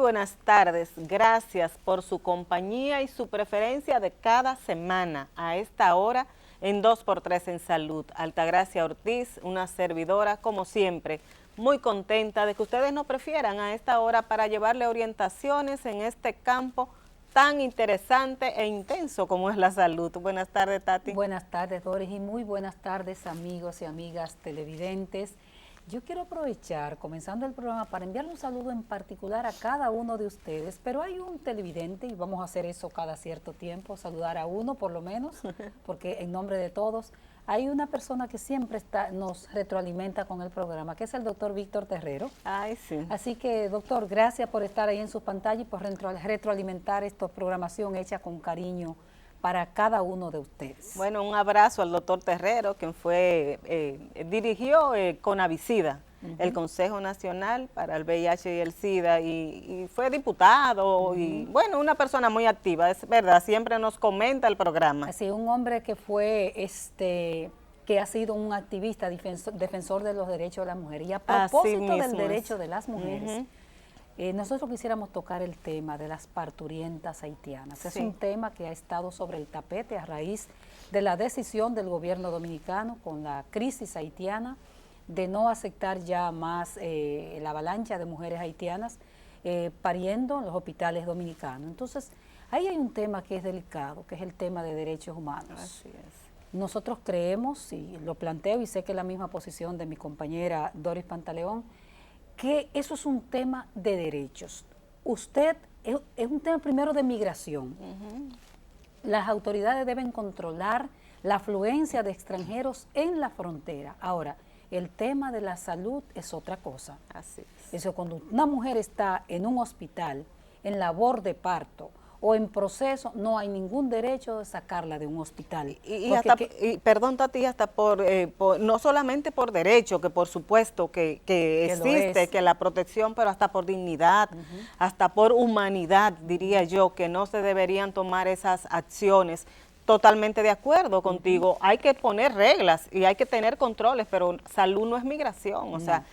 buenas tardes. Gracias por su compañía y su preferencia de cada semana a esta hora en 2x3 en Salud. Altagracia Ortiz, una servidora, como siempre, muy contenta de que ustedes nos prefieran a esta hora para llevarle orientaciones en este campo tan interesante e intenso como es la salud. Buenas tardes, Tati. Buenas tardes, Doris, y muy buenas tardes, amigos y amigas televidentes. Yo quiero aprovechar, comenzando el programa, para enviarle un saludo en particular a cada uno de ustedes, pero hay un televidente, y vamos a hacer eso cada cierto tiempo, saludar a uno por lo menos, porque en nombre de todos, hay una persona que siempre nos retroalimenta con el programa, que es el doctor Víctor Terrero. Ay, sí. Así que, doctor, gracias por estar ahí en su pantalla y por retroalimentar esta programación hecha con cariño para cada uno de ustedes. Bueno, un abrazo al doctor Terrero, quien dirigió CONAVISIDA, el Consejo Nacional para el VIH y el SIDA, y fue diputado, y bueno, una persona muy activa, es verdad, siempre nos comenta el programa. Así, un hombre que fue, que ha sido un activista, defensor de los derechos de las mujeres. Y a propósito del derecho de las mujeres, nosotros quisiéramos tocar el tema de las parturientas haitianas. Sí. Es un tema que ha estado sobre el tapete a raíz de la decisión del gobierno dominicano con la crisis haitiana de no aceptar ya más la avalancha de mujeres haitianas pariendo en los hospitales dominicanos. Entonces, ahí hay un tema que es delicado, que es el tema de derechos humanos. Así es. Nosotros creemos, y lo planteo, y sé que es la misma posición de mi compañera Doris Pantaleón, que eso es un tema de derechos. Es un tema primero de migración. Las autoridades deben controlar la afluencia de extranjeros en la frontera. Ahora, el tema de la salud es otra cosa. Así es. Eso, cuando una mujer está en un hospital, en labor de parto, o en proceso, no hay ningún derecho de sacarla de un hospital. Perdón, Tati, hasta no solamente por derecho, que por supuesto que existe, que la protección, pero hasta por dignidad, hasta por humanidad, diría yo, que no se deberían tomar esas acciones. Totalmente de acuerdo contigo, hay que poner reglas y hay que tener controles, pero salud no es migración, o sea,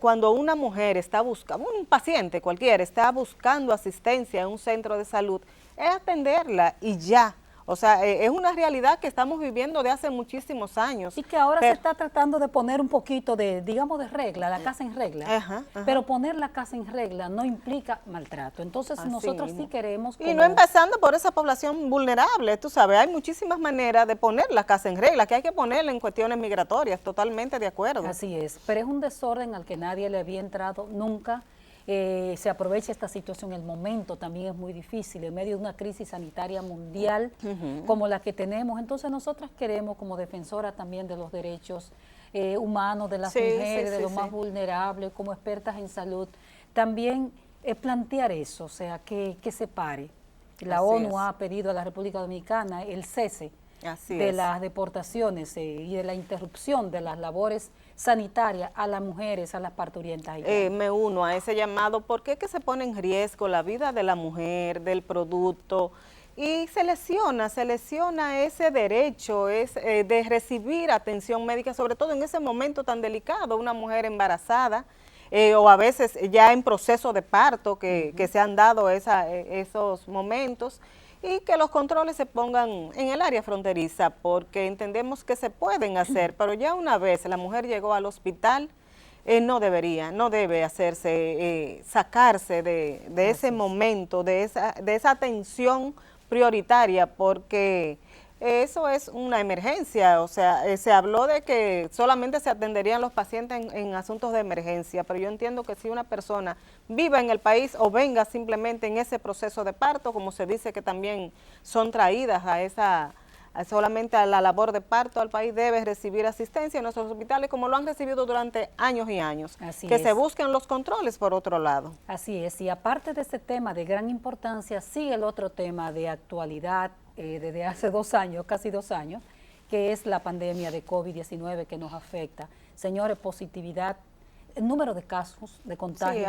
cuando una mujer está buscando, un paciente cualquiera está buscando asistencia en un centro de salud, es atenderla y ya. O sea, es una realidad que estamos viviendo de hace muchísimos años. Y que ahora se está tratando de poner un poquito de, digamos, de regla, la casa en regla. Pero poner la casa en regla no implica maltrato. Entonces, nosotros sí queremos... Y no empezando por esa población vulnerable, tú sabes, hay muchísimas maneras de poner la casa en regla, que hay que ponerla en cuestiones migratorias, totalmente de acuerdo. Así es, pero es un desorden al que nadie le había entrado nunca. Se aprovecha esta situación, el momento también es muy difícil, en medio de una crisis sanitaria mundial como la que tenemos. Entonces nosotras queremos, como defensora también de los derechos humanos, de las mujeres, de los más vulnerables, como expertas en salud, también plantear eso, o sea, que se pare. La ONU ha pedido a la República Dominicana el cese de las deportaciones y de la interrupción de las labores sanitarias a las mujeres, a las parturientas. Me uno a ese llamado, porque es que se pone en riesgo la vida de la mujer, del producto, y se lesiona ese derecho de recibir atención médica, sobre todo en ese momento tan delicado, una mujer embarazada, o a veces ya en proceso de parto, que se han dado esos momentos, y que los controles se pongan en el área fronteriza, porque entendemos que se pueden hacer, pero ya una vez la mujer llegó al hospital, no debe sacarse de ese momento, de esa atención prioritaria, porque eso es una emergencia. O sea, se habló de que solamente se atenderían los pacientes en asuntos de emergencia, pero yo entiendo que si una persona viva en el país o venga simplemente en ese proceso de parto, como se dice que también son traídas solamente a la labor de parto al país, debe recibir asistencia en nuestros hospitales como lo han recibido durante años y años. Se busquen los controles por otro lado. Así es, y aparte de ese tema de gran importancia, sigue el otro tema de actualidad desde hace 2 años, casi 2 años, que es la pandemia de COVID-19 que nos afecta. Señores, positividad, el número de casos de contagios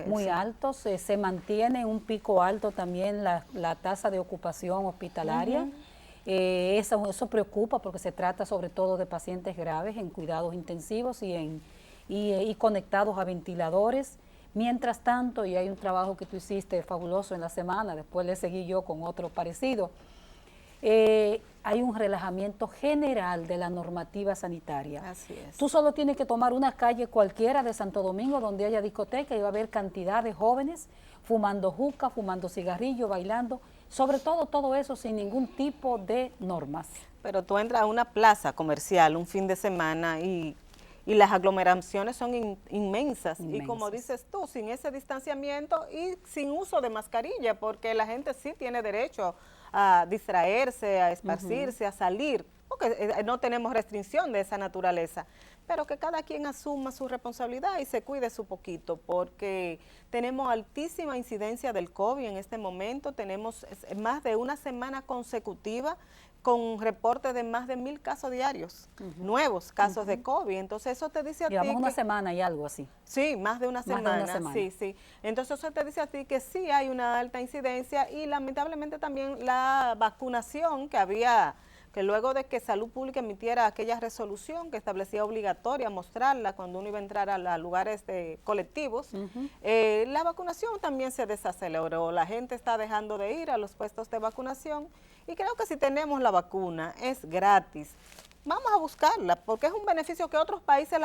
muy altos, se mantiene un pico alto también la tasa de ocupación hospitalaria. Eso preocupa porque se trata sobre todo de pacientes graves en cuidados intensivos y conectados a ventiladores, Mientras tanto, y hay un trabajo que tú hiciste fabuloso en la semana, después le seguí yo con otro parecido, hay un relajamiento general de la normativa sanitaria. Así es. Tú solo tienes que tomar una calle cualquiera de Santo Domingo donde haya discoteca y va a haber cantidad de jóvenes fumando juca, fumando cigarrillo, bailando, sobre todo eso sin ningún tipo de normas. Pero tú entras a una plaza comercial un fin de semana y las aglomeraciones son inmensas. Y como dices tú, sin ese distanciamiento y sin uso de mascarilla, porque la gente sí tiene derecho a distraerse, a esparcirse, a salir, porque no tenemos restricción de esa naturaleza, pero que cada quien asuma su responsabilidad y se cuide su poquito, porque tenemos altísima incidencia del COVID en este momento, tenemos más de una semana consecutiva con reportes de más de 1,000 casos diarios, nuevos casos de COVID. Entonces eso te dice a ti Llevamos una semana y algo así. Sí, más de una semana. Sí. Entonces eso te dice a ti que sí hay una alta incidencia y lamentablemente también la vacunación que luego de que Salud Pública emitiera aquella resolución que establecía obligatoria mostrarla cuando uno iba a entrar a lugares colectivos, la vacunación también se desaceleró, la gente está dejando de ir a los puestos de vacunación y creo que si tenemos la vacuna es gratis. Vamos a buscarla, porque es un beneficio que otros países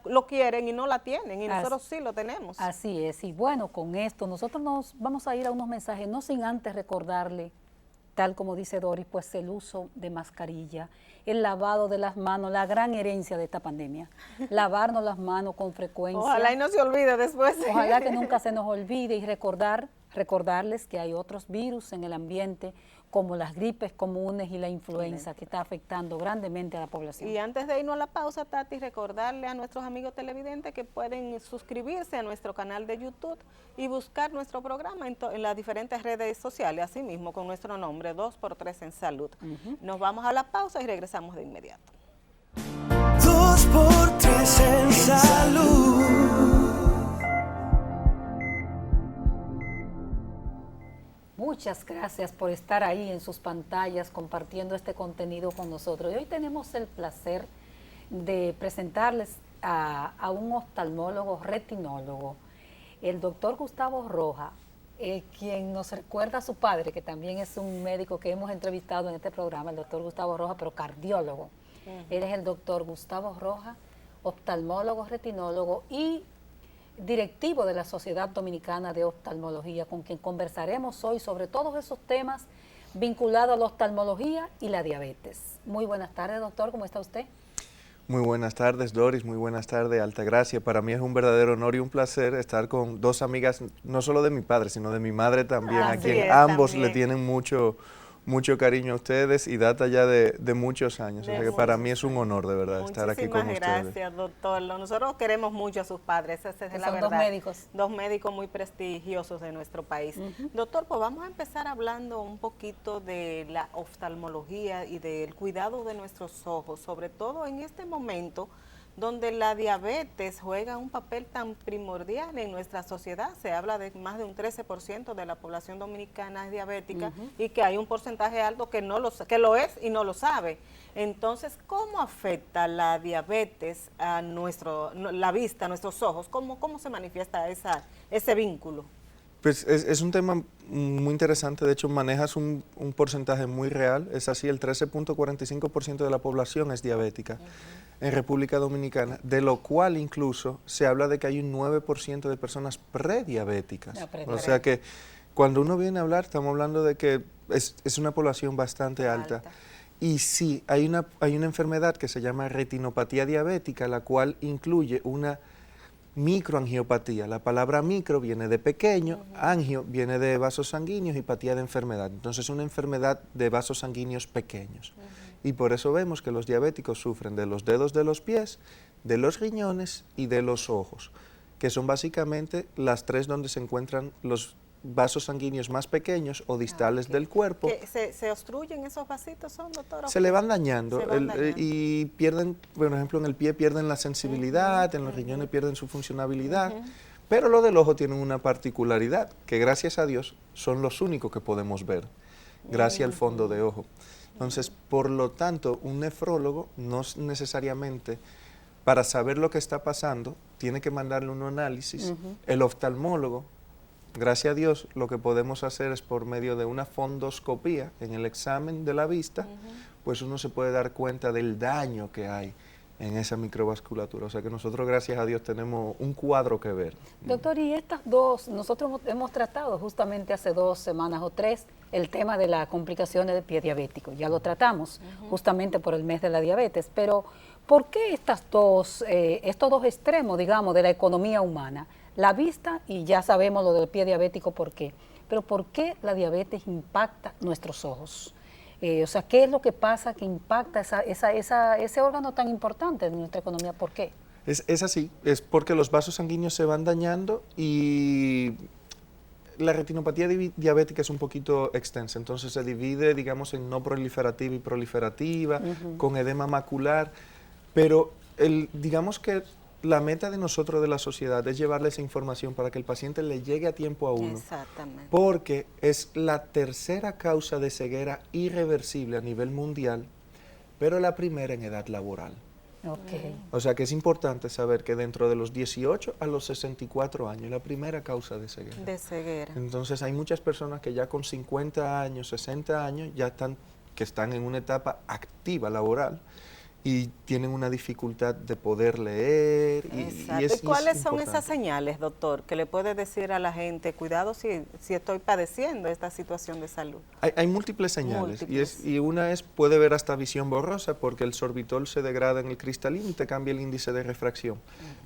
lo quieren y no la tienen, y nosotros sí lo tenemos. Así es, y bueno, con esto nosotros nos vamos a ir a unos mensajes, no sin antes recordarle, tal como dice Doris, pues el uso de mascarilla, el lavado de las manos, la gran herencia de esta pandemia, lavarnos las manos con frecuencia. Ojalá y no se olvide después. Ojalá que nunca se nos olvide y recordarles que hay otros virus en el ambiente, como las gripes comunes y la influenza, que está afectando grandemente a la población. Y antes de irnos a la pausa, Tati, recordarle a nuestros amigos televidentes que pueden suscribirse a nuestro canal de YouTube y buscar nuestro programa en las diferentes redes sociales, así mismo con nuestro nombre, 2x3 en Salud. Nos vamos a la pausa y regresamos de inmediato. 2x3 en Salud. Muchas gracias por estar ahí en sus pantallas compartiendo este contenido con nosotros. Y hoy tenemos el placer de presentarles a un oftalmólogo retinólogo, el doctor Gustavo Rojas, quien nos recuerda a su padre, que también es un médico que hemos entrevistado en este programa, el doctor Gustavo Rojas, pero cardiólogo. Él es el doctor Gustavo Rojas, oftalmólogo retinólogo y directivo de la Sociedad Dominicana de Oftalmología, con quien conversaremos hoy sobre todos esos temas vinculados a la oftalmología y la diabetes. Muy buenas tardes, doctor, ¿cómo está usted? Muy buenas tardes, Doris, muy buenas tardes, Altagracia. Para mí es un verdadero honor y un placer estar con dos amigas, no solo de mi padre, sino de mi madre también, a quien ambos le tienen mucho cariño a ustedes y data ya de muchos años. O sea que para mí es un honor de verdad estar aquí con ustedes. Muchísimas gracias, doctor. Nosotros queremos mucho a sus padres, esa es la verdad. Dos médicos. Dos médicos muy prestigiosos de nuestro país. Doctor, pues vamos a empezar hablando un poquito de la oftalmología y del cuidado de nuestros ojos, sobre todo en este momento donde la diabetes juega un papel tan primordial en nuestra sociedad. Se habla de más de un 13% de la población dominicana es diabética y que hay un porcentaje alto que lo es y no lo sabe. Entonces, ¿cómo afecta la diabetes a la vista, a nuestros ojos? ¿Cómo se manifiesta ese vínculo? Pues es un tema muy interesante, de hecho manejas un porcentaje muy real, es así, el 13.45% de la población es diabética en República Dominicana, de lo cual incluso se habla de que hay un 9% de personas prediabéticas. O sea que cuando uno viene a hablar, estamos hablando de que es una población bastante alta. Y sí, hay una enfermedad que se llama retinopatía diabética, la cual incluye una microangiopatía. La palabra micro viene de pequeño, angio viene de vasos sanguíneos y patía de enfermedad. Entonces es una enfermedad de vasos sanguíneos pequeños. Y por eso vemos que los diabéticos sufren de los dedos de los pies, de los riñones y de los ojos, que son básicamente las tres donde se encuentran los vasos sanguíneos más pequeños o distales del cuerpo. ¿Se obstruyen esos vasitos, doctor? Se le van dañando, y pierden, por ejemplo, en el pie pierden la sensibilidad, en los riñones pierden su funcionabilidad, pero lo del ojo tiene una particularidad, que gracias a Dios son los únicos que podemos ver, gracias al fondo de ojo. Entonces, por lo tanto, un nefrólogo no necesariamente, para saber lo que está pasando, tiene que mandarle un análisis, el oftalmólogo, gracias a Dios, lo que podemos hacer es por medio de una fundoscopía en el examen de la vista, pues uno se puede dar cuenta del daño que hay en esa microvasculatura. O sea que nosotros, gracias a Dios, tenemos un cuadro que ver. Doctor, y estas dos, nosotros hemos tratado justamente hace 2 semanas o 3 el tema de las complicaciones del pie diabético. Ya lo tratamos justamente por el mes de la diabetes, pero ¿por qué estos dos extremos, digamos, de la economía humana? La vista, y ya sabemos lo del pie diabético, ¿por qué? Pero ¿por qué la diabetes impacta nuestros ojos? O sea, ¿qué es lo que pasa que impacta ese órgano tan importante de nuestra economía? ¿Por qué? Es así, es porque los vasos sanguíneos se van dañando y la retinopatía diabética es un poquito extensa, entonces se divide, digamos, en no proliferativa y proliferativa, con edema macular, pero digamos que la meta de nosotros, de la sociedad, es llevarle esa información para que el paciente le llegue a tiempo a uno. Exactamente. Porque es la tercera causa de ceguera irreversible a nivel mundial, pero la primera en edad laboral. Okay. O sea que es importante saber que dentro de los 18 a los 64 años, la primera causa de ceguera. De ceguera. Entonces hay muchas personas que ya con 50 años, 60 años, que están en una etapa activa laboral, y tienen una dificultad de poder leer. Exacto. ¿Y cuáles son esas señales, doctor, que le puede decir a la gente, cuidado si estoy padeciendo esta situación de salud? Hay múltiples señales, y una es, puede ver hasta visión borrosa, porque el sorbitol se degrada en el cristalino y te cambia el índice de refracción.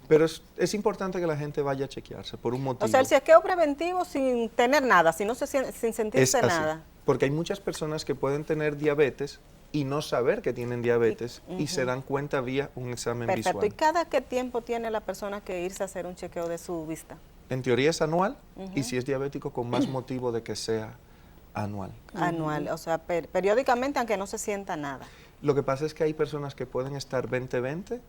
Pero es importante que la gente vaya a chequearse por un motivo. O sea, el chequeo preventivo sin tener nada, sin sentirse nada. Porque hay muchas personas que pueden tener diabetes y no saber que tienen diabetes y se dan cuenta vía un examen visual. Perfecto. ¿Y cada qué tiempo tiene la persona que irse a hacer un chequeo de su vista? En teoría es anual y si es diabético con más motivo de que sea anual. Anual, o sea, periódicamente aunque no se sienta nada. Lo que pasa es que hay personas que pueden estar 20-20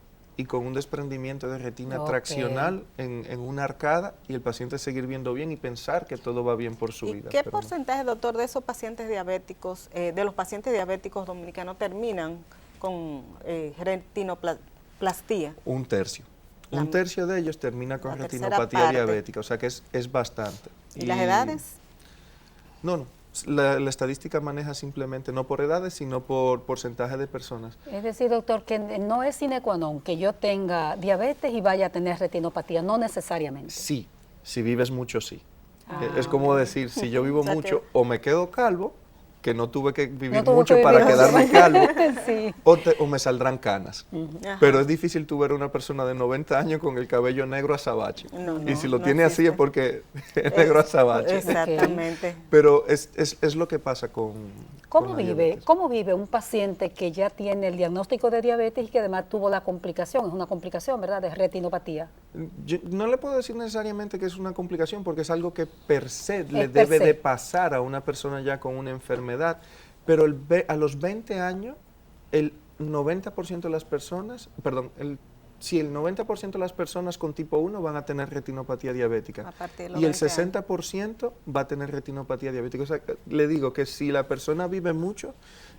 y con un desprendimiento de retina traccional en una arcada y el paciente seguir viendo bien y pensar que todo va bien por su vida. ¿Qué porcentaje, doctor, de esos pacientes diabéticos, de los pacientes diabéticos dominicanos terminan con retinoplastía? Un tercio. Un tercio de ellos termina con retinopatía diabética, o sea que es bastante. ¿Y las edades? No. La estadística maneja simplemente no por edades, sino por porcentaje de personas. Es decir, doctor, que no es sine qua non que yo tenga diabetes y vaya a tener retinopatía, no necesariamente. Sí, si vives mucho, sí. Es como decir, si yo vivo mucho, o me quedo calvo, que no tuve que vivir mucho para quedarme calvo, sí. o me saldrán canas. Pero es difícil tú ver una persona de 90 años con el cabello negro azabache. Y si lo tiene así es porque es negro azabache. Exactamente. Pero es lo que pasa con ¿Cómo vive un paciente que ya tiene el diagnóstico de diabetes y que además tuvo la complicación? Es una complicación, ¿verdad?, de retinopatía. Yo no le puedo decir necesariamente que es una complicación porque es algo que per se le debe de pasar a una persona ya con una enfermedad, pero a los 20 años el 90% de las personas, el 90% de las personas con tipo 1 van a tener retinopatía diabética y el 60% va a tener retinopatía diabética. O sea, le digo que si la persona vive mucho,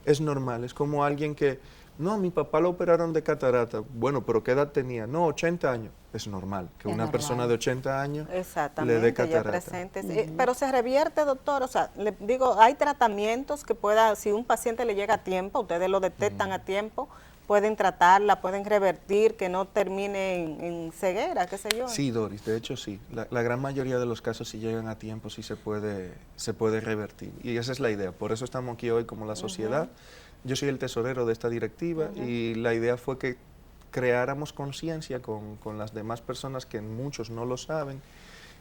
es normal. Es como alguien que, no, mi papá lo operaron de catarata. Bueno, pero ¿qué edad tenía? No, 80 años. Es normal que una persona de 80 años le dé catarata. Pero se revierte, doctor. O sea, le digo, hay tratamientos que si un paciente le llega a tiempo, ustedes lo detectan a tiempo, pueden tratarla, pueden revertir, que no termine en ceguera, qué sé yo. Sí, Doris, de hecho sí. La gran mayoría de los casos, si llegan a tiempo, sí se puede revertir. Y esa es la idea. Por eso estamos aquí hoy como la sociedad. Yo soy el tesorero de esta directiva y la idea fue que creáramos conciencia con las demás personas que muchos no lo saben.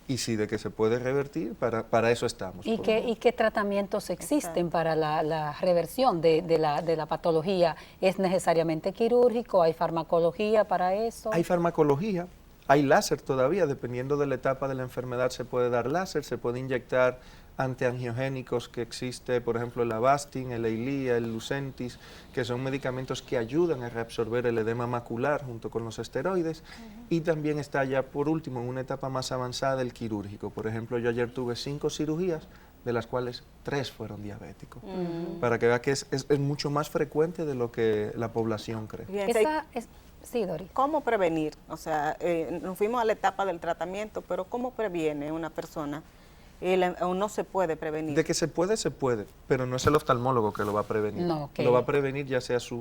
Y sí, de que se puede revertir, para eso estamos. ¿Y qué tratamientos existen para la reversión de la patología? ¿Es necesariamente quirúrgico? ¿Hay farmacología para eso? Hay farmacología, hay láser todavía, dependiendo de la etapa de la enfermedad se puede dar láser, se puede inyectar antiangiogénicos que existe, por ejemplo, el Avastin, el Eylea, el Lucentis, que son medicamentos que ayudan a reabsorber el edema macular junto con los esteroides. Y también está ya, por último, en una etapa más avanzada, el quirúrgico. Por ejemplo, yo ayer tuve 5 cirugías, de las cuales 3 fueron diabéticos. Para que vea que es mucho más frecuente de lo que la población cree. Bien, Sí, Dori. ¿Cómo prevenir? O sea, nos fuimos a la etapa del tratamiento, pero ¿cómo previene una persona? ¿O no se puede prevenir? De que se puede, pero no es el oftalmólogo que lo va a prevenir. No, que- Lo va a prevenir ya sea su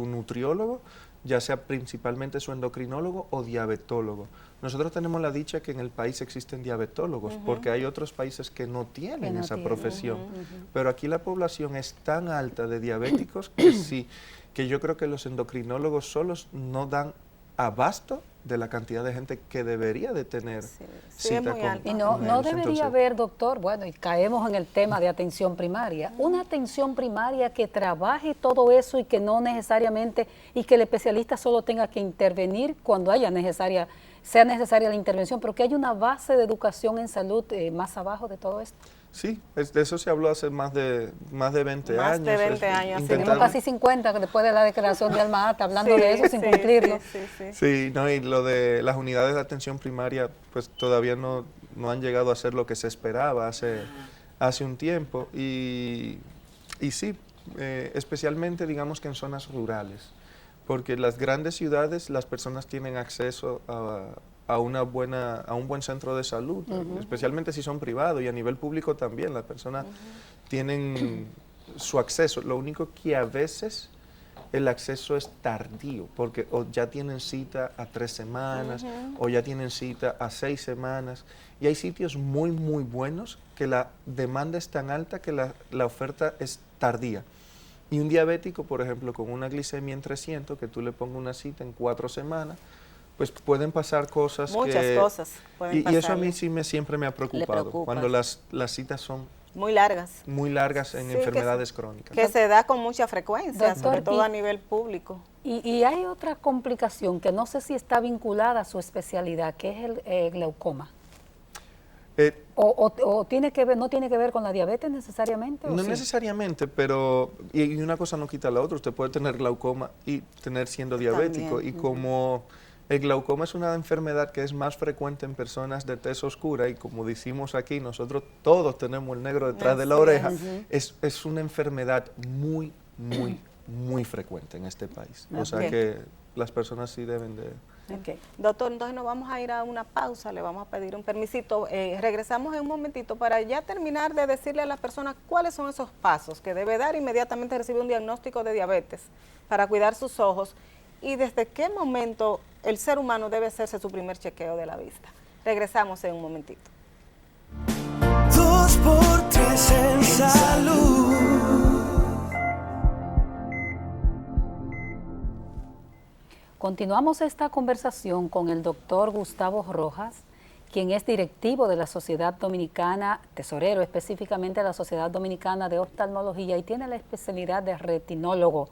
nutriólogo, ya sea principalmente su endocrinólogo o diabetólogo. Nosotros tenemos la dicha que en el país existen diabetólogos, porque hay otros países que no tienen esa profesión. Pero aquí la población es tan alta de diabéticos que sí, que yo creo que los endocrinólogos solos no dan abasto de la cantidad de gente que debería de tener Sí, es cita muy con, alto. Y no con ellos. debería Entonces, haber, doctor, bueno, y caemos en el tema de atención primaria, una atención primaria que trabaje todo eso y que no necesariamente, y que el especialista solo tenga que intervenir cuando sea necesaria la intervención, pero que haya una base de educación en salud más abajo de todo esto. sí, de eso se habló hace más de 20 Más años. de 20 años, así Tenemos Intentaron- casi 50 después de la declaración de Alma Ata, hablando Sí, de eso sin sí, cumplirlo. sí. Sí, no, y lo de las unidades de atención primaria, pues todavía no han llegado a ser lo que se esperaba hace un tiempo. Y sí, especialmente digamos que en zonas rurales, porque en las grandes ciudades las personas tienen acceso a un buen centro de salud, especialmente si son privados, y a nivel público también, las personas tienen su acceso. Lo único que a veces el acceso es tardío, porque o ya tienen cita a 3 semanas, o ya tienen cita a 6 semanas, y hay sitios muy, muy buenos que la demanda es tan alta que la oferta es tardía. Y un diabético, por ejemplo, con una glicemia en 300, que tú le pongas una cita en 4 semanas, pues pueden pasar cosas Muchas cosas pueden y eso a mí pasarle. siempre me ha preocupado, preocupa. cuando las citas son Muy largas. muy largas en Sí, que enfermedades se- crónicas. Que se da con mucha frecuencia, Doctor, sobre todo y- a nivel público. Y hay otra complicación que no sé si está vinculada a su especialidad, que es el glaucoma. Eh, O tiene que ver, no tiene que ver con la diabetes necesariamente. ¿o No sí? necesariamente, pero y una cosa no quita la otra. Usted puede tener glaucoma y tener siendo diabético. También. Y como el glaucoma es una enfermedad que es más frecuente en personas de tez oscura, y como decimos aquí, nosotros todos tenemos el negro detrás de la Así oreja, es. es una enfermedad muy, muy, muy frecuente en este país. O sea Ok. que las personas sí deben de... Ok. Doctor, entonces nos vamos a ir a una pausa, le vamos a pedir un permisito. Regresamos en un momentito para ya terminar de decirle a la persona cuáles son esos pasos que debe dar inmediatamente recibe un diagnóstico de diabetes para cuidar sus ojos y desde qué momento el ser humano debe hacerse su primer chequeo de la vista. Regresamos en un momentito. 2 por 3 en salud. Continuamos esta conversación con el doctor Gustavo Rojas, quien es directivo de la Sociedad Dominicana, tesorero específicamente de la Sociedad Dominicana de Oftalmología, y tiene la especialidad de retinólogo.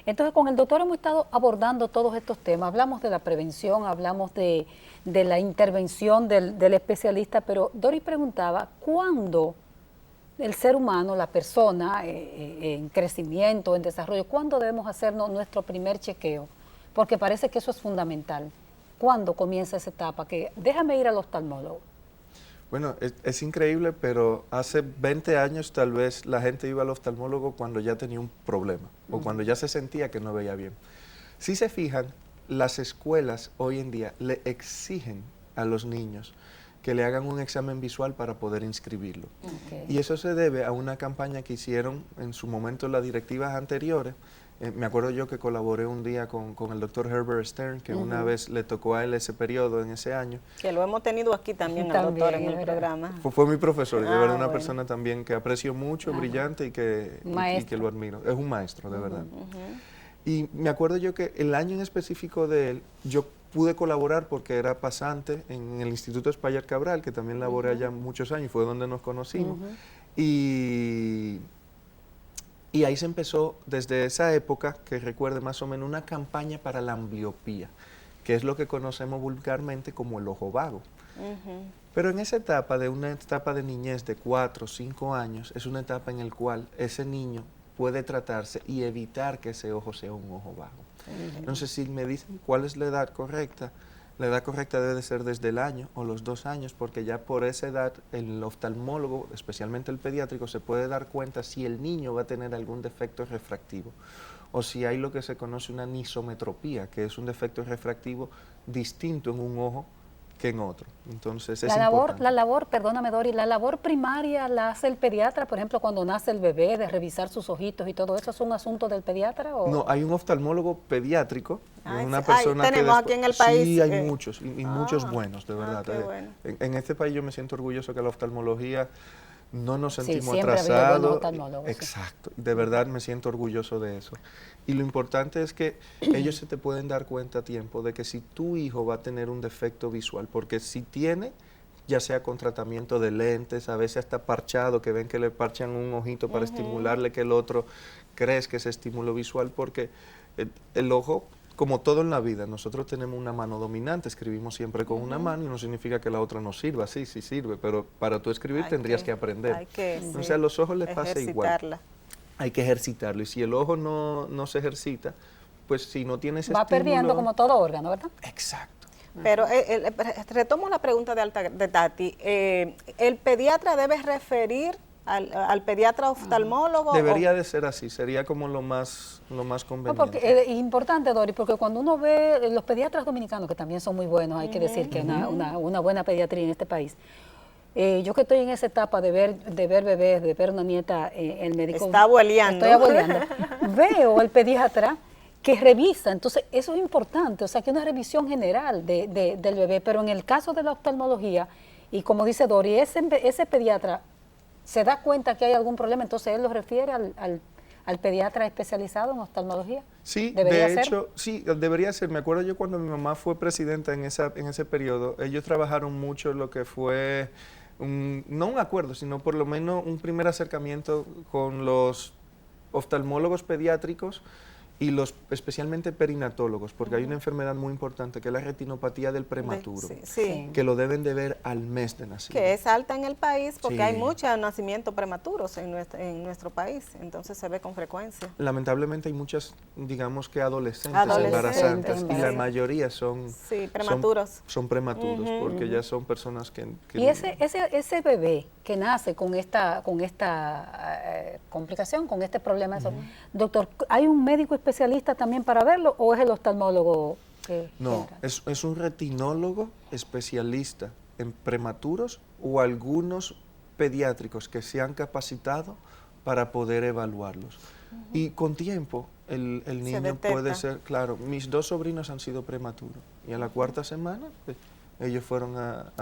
Entonces, con el doctor hemos estado abordando todos estos temas. Hablamos de la prevención, hablamos de la intervención del especialista, pero Dori preguntaba, ¿cuándo el ser humano, la persona en crecimiento, en desarrollo, cuándo debemos hacernos nuestro primer chequeo? Porque parece que eso es fundamental. ¿Cuándo comienza esa etapa? Que déjame ir al oftalmólogo. Bueno, es increíble, pero hace 20 años tal vez la gente iba al oftalmólogo cuando ya tenía un problema o cuando ya se sentía que no veía bien. Si se fijan, las escuelas hoy en día le exigen a los niños que le hagan un examen visual para poder inscribirlo. Okay. Y eso se debe a una campaña que hicieron en su momento las directivas anteriores. Me acuerdo yo que colaboré un día con el doctor Herbert Stern, que una vez le tocó a él ese periodo en ese año. Que lo hemos tenido aquí también, al También, doctor en es el verdad. programa. Fue mi profesor, de Ah, verdad, una bueno. persona también que aprecio mucho, brillante y que lo admiro. Es un maestro, de verdad. Y me acuerdo yo que el año en específico de él, yo pude colaborar porque era pasante en el Instituto Espaillat Cabral, que también laboré allá muchos años, fue donde nos conocimos. Y ahí se empezó, desde esa época, que recuerde más o menos, una campaña para la ambliopía, que es lo que conocemos vulgarmente como el ojo vago. Pero en esa etapa, de una etapa de niñez de 4 o 5 años, es una etapa en la cual ese niño puede tratarse y evitar que ese ojo sea un ojo vago. Entonces, si me dicen cuál es la edad correcta, La edad correcta debe de ser desde el año o los 2 años, porque ya por esa edad el oftalmólogo, especialmente el pediátrico, se puede dar cuenta si el niño va a tener algún defecto refractivo o si hay lo que se conoce una nisometropía, que es un defecto refractivo distinto en un ojo que en otro. Entonces es importante. La labor, perdóname Dori, la labor primaria la hace el pediatra, por ejemplo, cuando nace el bebé, de revisar sus ojitos y todo eso, ¿es un asunto del pediatra? ¿O? No, hay un oftalmólogo pediátrico, una sí. persona Tenemos que aquí en el país. Sí, hay muchos, y muchos buenos, de verdad. Qué bueno. En este país yo me siento orgulloso que la oftalmología no nos sentimos siempre ha habido atrasados. buenos oftalmólogos, Exacto, de verdad me siento orgulloso de eso. Y lo importante es que ellos se te pueden dar cuenta a tiempo de que si tu hijo va a tener un defecto visual, porque si tiene, ya sea con tratamiento de lentes, a veces hasta parchado, que ven que le parchan un ojito para estimularle que el otro crezca ese estímulo visual, porque el ojo, como todo en la vida, nosotros tenemos una mano dominante, escribimos siempre con una mano y no significa que la otra no sirva, sí sirve, pero para tú escribir tendrías que aprender. Hay que, O sea, a los ojos les pasa igual. Hay que ejercitarlo, y si el ojo no se ejercita, pues si no tienes va perdiendo como todo órgano, ¿verdad? Exacto. Pero retomo la pregunta de Tati. ¿El pediatra debe referir al pediatra oftalmólogo? Debería de ser así, sería como lo más conveniente. No, porque es importante, Dori, porque cuando uno ve los pediatras dominicanos, que también son muy buenos, hay que decir que una buena pediatría en este país. Yo que estoy en esa etapa de ver bebés, de ver una nieta, el médico... Está abueleando. Estoy abueleando. Veo al pediatra que revisa, entonces eso es importante, o sea, que una revisión general del bebé, pero en el caso de la oftalmología, y como dice Dori, ese pediatra se da cuenta que hay algún problema, entonces él lo refiere al pediatra especializado en oftalmología. Sí, de hecho, sí, debería ser. Me acuerdo yo cuando mi mamá fue presidenta en ese periodo, ellos trabajaron mucho lo que fue, no un acuerdo, sino por lo menos un primer acercamiento con los oftalmólogos pediátricos y los especialmente perinatólogos, porque hay una enfermedad muy importante que es la retinopatía del prematuro, que lo deben de ver al mes de nacido. Que es alta en el país porque hay muchos nacimientos prematuros en nuestro país, entonces se ve con frecuencia. Lamentablemente hay muchas, digamos que adolescentes embarazantes, y la mayoría son prematuros. Son prematuros, porque ya son personas que y ese bebé que nace con esta complicación, con este problema, doctor, ¿hay un médico especialista también para verlo o es el oftalmólogo? No, es un retinólogo especialista en prematuros o algunos pediátricos que se han capacitado para poder evaluarlos. Y con tiempo el niño puede ser, claro, mis 2 sobrinos han sido prematuros y a la 4ª semana ellos fueron a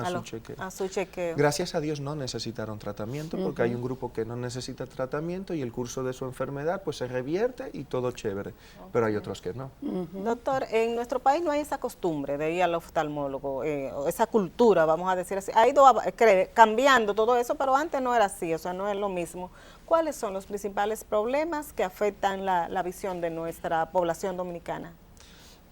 su chequeo. Gracias a Dios no necesitaron tratamiento, porque hay un grupo que no necesita tratamiento y el curso de su enfermedad pues se revierte y todo chévere, pero hay otros que no. Doctor, en nuestro país no hay esa costumbre de ir al oftalmólogo, esa cultura, vamos a decir así. Ha ido cambiando todo eso, pero antes no era así, o sea, no es lo mismo. ¿Cuáles son los principales problemas que afectan la visión de nuestra población dominicana?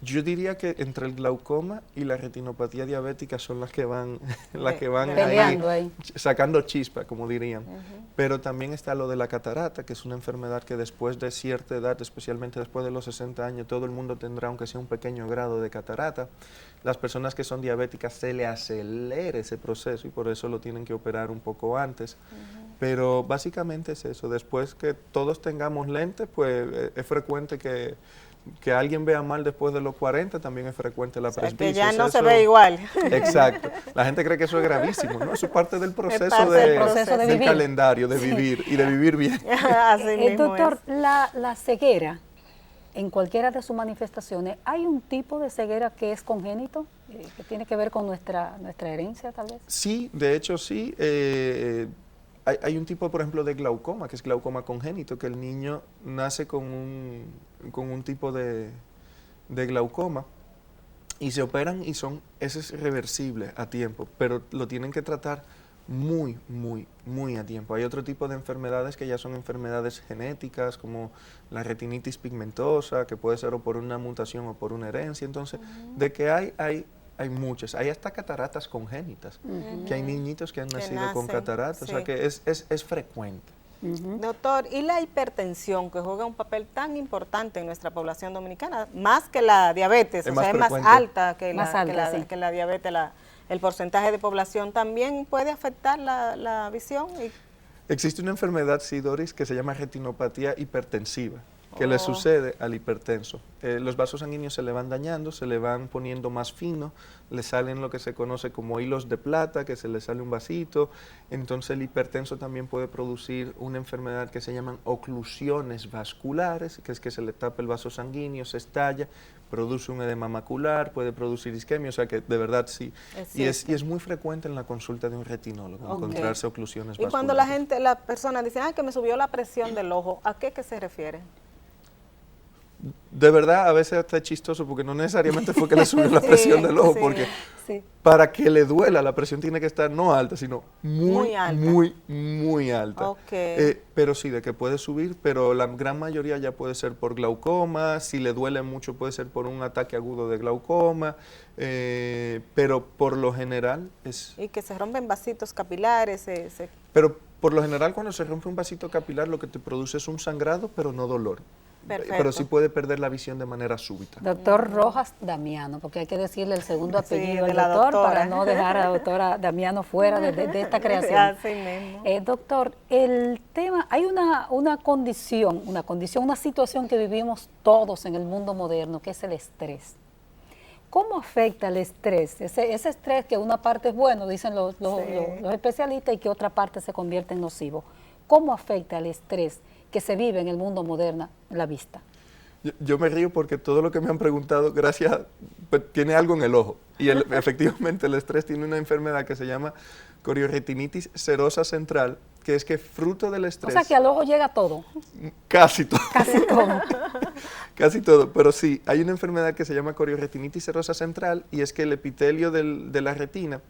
Yo diría que entre el glaucoma y la retinopatía diabética son las que van ahí, sacando chispa, como dirían. Pero también está lo de la catarata, que es una enfermedad que después de cierta edad, especialmente después de los 60 años, todo el mundo tendrá, aunque sea un pequeño grado de catarata. Las personas que son diabéticas se le acelera ese proceso y por eso lo tienen que operar un poco antes. Pero básicamente es eso. Después que todos tengamos lentes, pues es frecuente que alguien vea mal después de los 40, también es frecuente la presbicia. Que ya no se ve igual. Exacto. La gente cree que eso es gravísimo, ¿no? Eso es parte del proceso, del calendario, de vivir y de vivir bien. Así mismo doctor, la ceguera, en cualquiera de sus manifestaciones, ¿hay un tipo de ceguera que es congénito, que tiene que ver con nuestra herencia, tal vez? Sí, de hecho sí. Hay un tipo, por ejemplo, de glaucoma, que es glaucoma congénito, que el niño nace con un tipo de glaucoma y se operan y ese es reversible a tiempo, pero lo tienen que tratar muy a tiempo. Hay otro tipo de enfermedades que ya son enfermedades genéticas, como la retinitis pigmentosa, que puede ser o por una mutación o por una herencia. Entonces, de que hay muchas, hay hasta cataratas congénitas, que hay niñitos que han nacido con cataratas, o sea que es frecuente. Doctor, ¿y la hipertensión, que juega un papel tan importante en nuestra población dominicana, más que la diabetes, Es o más sea, es más frecuente. alta que Más la, alta, sí. que la diabetes, el porcentaje de población también puede afectar la visión? Existe una enfermedad, sí, Doris, que se llama retinopatía hipertensiva, que le sucede al hipertenso. Los vasos sanguíneos se le van dañando, se le van poniendo más finos, le salen lo que se conoce como hilos de plata, que se le sale un vasito. Entonces el hipertenso también puede producir una enfermedad que se llaman oclusiones vasculares, que es que se le tapa el vaso sanguíneo, se estalla, produce un edema macular, puede producir isquemia, o sea que de verdad sí. Y es muy frecuente en la consulta de un retinólogo encontrarse oclusiones vasculares. Y cuando la persona dice, que me subió la presión del ojo, ¿a qué que se refiere? De verdad, a veces está chistoso porque no necesariamente fue que le subió la presión del ojo, porque para que le duela la presión tiene que estar no alta, sino muy alta. Muy alta. Pero sí, de que puede subir, pero la gran mayoría ya puede ser por glaucoma, si le duele mucho puede ser por un ataque agudo de glaucoma, pero por lo general es... Y que se rompen vasitos capilares. Pero por lo general cuando se rompe un vasito capilar lo que te produce es un sangrado, pero no dolor. Perfecto. Pero sí puede perder la visión de manera súbita. Doctor Rojas Damiano, porque hay que decirle el segundo apellido de del la doctor doctora, para no dejar a la doctora Damiano fuera de esta creación. Así mismo. Doctor, el tema, hay una condición, una situación que vivimos todos en el mundo moderno, que es el estrés. ¿Cómo afecta el estrés? Ese estrés que una parte es bueno, dicen los especialistas, y que otra parte se convierte en nocivo. ¿Cómo afecta el estrés que se vive en el mundo moderno la vista? Yo me río porque todo lo que me han preguntado, pues, tiene algo en el ojo. Y efectivamente el estrés tiene una enfermedad que se llama corioretinitis serosa central, que es que fruto del estrés... O sea que al ojo llega todo. Casi todo. Casi todo. Casi todo, pero sí, hay una enfermedad que se llama corioretinitis serosa central y es que el epitelio de la retina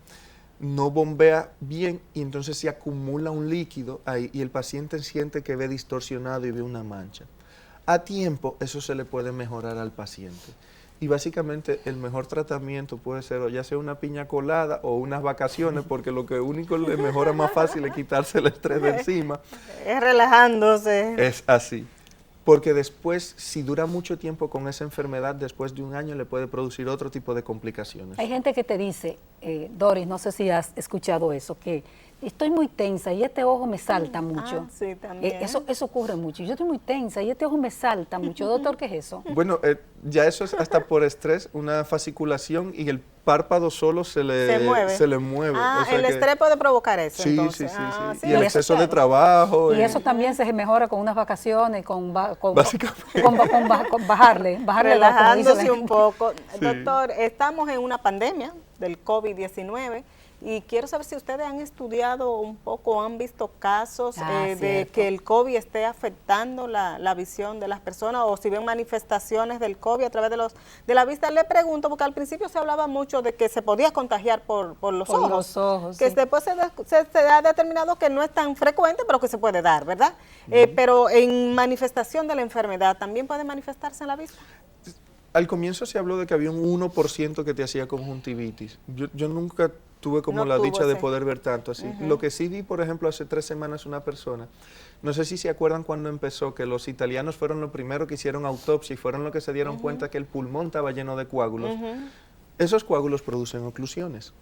no bombea bien y entonces se acumula un líquido ahí y el paciente siente que ve distorsionado y ve una mancha. A tiempo eso se le puede mejorar al paciente y básicamente el mejor tratamiento puede ser o ya sea una piña colada o unas vacaciones, porque lo que único le mejora más fácil es quitarse el estrés de encima. Es relajándose. Es así. Porque después, si dura mucho tiempo con esa enfermedad, después de un año le puede producir otro tipo de complicaciones. Hay gente que te dice, Doris, no sé si has escuchado eso, que estoy muy tensa y este ojo me salta mucho. Sí, también. Eso ocurre mucho. Yo estoy muy tensa y este ojo me salta mucho. Doctor, ¿qué es eso? Bueno, ya eso es hasta por estrés, una fasciculación y el párpado solo se le mueve. Ah, o sea el estrés puede provocar eso, sí, entonces. Sí. Y el exceso de trabajo. Y eso también se mejora con unas vacaciones, con básicamente. con bajarle relajándose un poco. Sí. Doctor, estamos en una pandemia del COVID-19 y quiero saber si ustedes han estudiado un poco, han visto casos de que el COVID esté afectando la visión de las personas o si ven manifestaciones del COVID a través de la vista. Le pregunto, porque al principio se hablaba mucho de que se podía contagiar por los ojos. Que después se ha determinado que no es tan frecuente, pero que se puede dar, ¿verdad? Pero en manifestación de la enfermedad, ¿también puede manifestarse en la vista? Al comienzo se habló de que había un 1% que te hacía conjuntivitis. Yo nunca tuve como la dicha de poder ver tanto así. Lo que sí vi, por ejemplo, hace 3 semanas una persona, no sé si se acuerdan cuando empezó, que los italianos fueron los primeros que hicieron autopsia y fueron los que se dieron cuenta que el pulmón estaba lleno de coágulos. Esos coágulos producen oclusiones.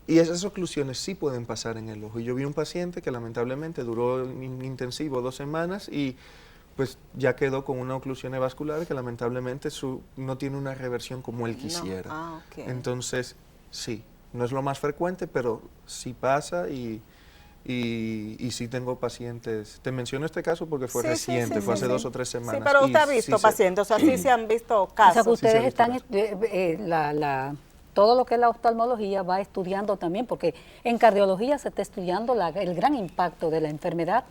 Y esas oclusiones sí pueden pasar en el ojo. Y yo vi un paciente que lamentablemente duró en intensivo 2 semanas y pues ya quedó con una oclusión vascular que lamentablemente no tiene una reversión como él quisiera. Entonces, sí, no es lo más frecuente, pero sí pasa y sí tengo pacientes. Te menciono este caso porque fue reciente, fue hace 2 o 3 semanas. Sí, pero usted ha visto pacientes, o sea, sí se han visto casos. O sea, que ustedes están, todo lo que es la oftalmología va estudiando también, porque en cardiología se está estudiando el gran impacto de la enfermedad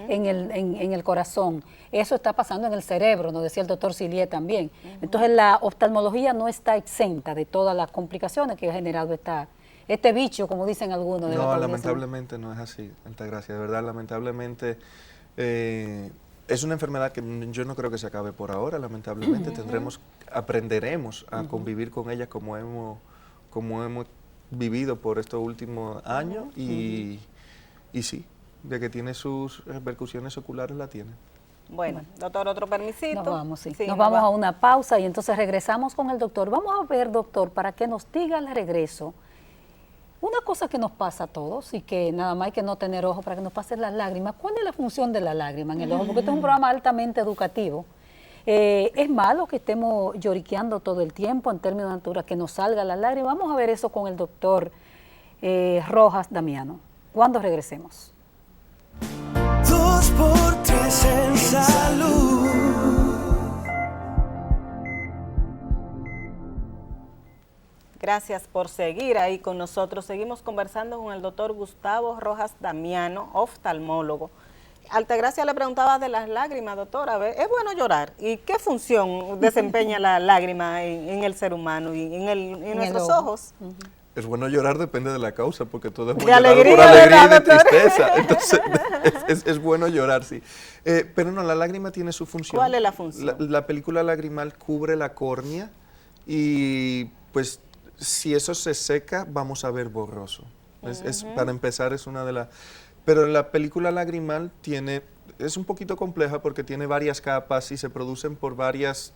en el corazón. Eso está pasando en el cerebro, nos decía el doctor Sillier también. Entonces la oftalmología no está exenta de todas las complicaciones que ha generado este bicho, como dicen algunos. No, lamentablemente no es así, Altagracia, de verdad, lamentablemente es una enfermedad que yo no creo que se acabe por ahora, lamentablemente aprenderemos a convivir con ella como hemos vivido por estos últimos años y sí, de que tiene sus repercusiones oculares, la tiene. Bueno, doctor, otro permisito. Nos vamos, sí. Sí, nos vamos va. a una pausa y entonces regresamos con el doctor. Vamos a ver, doctor, para que nos diga al regreso una cosa que nos pasa a todos y que nada más hay que no tener ojo para que nos pasen las lágrimas. ¿Cuál es la función de la lágrima en el ojo? Porque este es un programa altamente educativo. Es malo que estemos lloriqueando todo el tiempo en términos de altura, que nos salga la lágrima. Vamos a ver eso con el doctor Rojas Damiano. ¿Cuándo regresemos? 2x3 en salud. Gracias por seguir ahí con nosotros. Seguimos conversando con el doctor Gustavo Rojas Damiano, oftalmólogo. Altagracia le preguntaba de las lágrimas, doctora. ¿Es bueno llorar? ¿Y qué función desempeña la lágrima en el ser humano y en nuestros ojos? Es bueno llorar, depende de la causa, porque todo es De bueno alegría, por alegría y de ¿verdad, doctor? tristeza. Entonces, es bueno llorar, sí. Pero no, la lágrima tiene su función. ¿Cuál es la función? La película lagrimal cubre la córnea y, pues, si eso se seca, vamos a ver borroso. Para empezar, es una de las... Pero la película lagrimal es un poquito compleja porque tiene varias capas y se producen por varias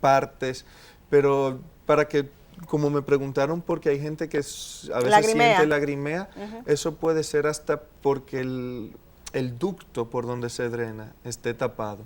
partes, pero para que, como me preguntaron, porque hay gente que a veces siente lagrimea, eso puede ser hasta porque el ducto por donde se drena esté tapado.